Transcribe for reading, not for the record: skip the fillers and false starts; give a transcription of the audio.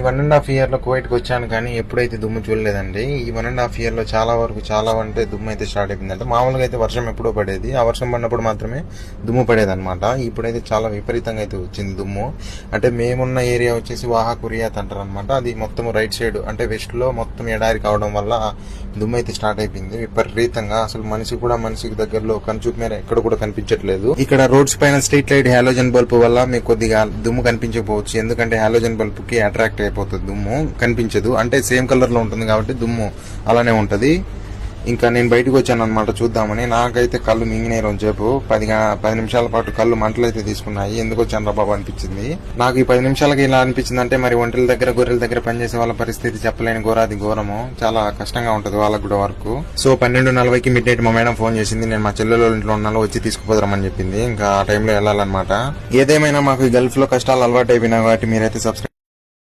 1.5 year లో కువైట్కి వచ్చాను కానీ ఎప్పుడైతే దుమ్ము చూడలేదండి. ఈ 1.5 year లో చాలా అంటే దుమ్ము అయితే స్టార్ట్ అయిపోయింది. అంటే మామూలుగా అయితే వర్షం ఎప్పుడో పడేది, ఆ వర్షం పడినప్పుడు మాత్రమే దుమ్ము పడేది అనమాట. ఇప్పుడైతే చాలా విపరీతంగా అయితే వచ్చింది దుమ్ము. అంటే మేమున్న ఏరియా వచ్చేసి వాహా కురియాత్ అంటారు అనమాట. అది మొత్తం రైట్ సైడ్ అంటే వెస్ట్ లో మొత్తం ఎడారి కావడం వల్ల దుమ్ము అయితే స్టార్ట్ అయిపోయింది విపరీతంగా. అసలు మనిషికి దగ్గరలో కనుచూపు మేర ఎక్కడ కూడా కనిపించట్లేదు. ఇక్కడ రోడ్స్ పైన స్ట్రీట్ లైట్ హాలోజన్ బల్బ్ వల్ల మీకు కొద్దిగా దుమ్ము కనిపించకపోవచ్చు, ఎందుకంటే హాలోజన్ బల్బ్ కి అట్రాక్ట్ అయిపోతుంది, దుమ్ము కనిపించదు. అంటే సేమ్ కలర్ లో ఉంటుంది కాబట్టి దుమ్ము అలానే ఉంటది. ఇంకా నేను బయటకు వచ్చాను అనమాట చూద్దామని. నాకైతే కళ్ళు మింగినాయి రోజుసేపు. 10 నిమిషాల పాటు కళ్ళు మంటలు అయితే తీసుకున్నాయి. ఎందుకు వచ్చాను రా బాబు అనిపించింది నాకు. ఈ 10 నిమిషాలకి ఇలా అనిపించింది అంటే మరి ఒంటెల దగ్గర గొర్రెల దగ్గర పనిచేసే వాళ్ళ పరిస్థితి చెప్పలేని ఘోరాది ఘోరము. చాలా కష్టంగా ఉంటది వాళ్ళకు కూడా వర్క్. సో 12:40కి మిడ్ నైట్ మా మేడం ఫోన్ చేసింది. నేను మా చెల్లెల ఇంట్లో ఉన్నాను, వచ్చి తీసుకుపోదామని చెప్పింది. ఇంకా ఆ టైంలో వెళ్ళాలన్నమాట. ఏదేమైనా మాకు గల్ఫ్ లో కష్టాలు అలవాటు అయిపోయినా కాబట్టి మీరైతే సబ్స్క్రైబ్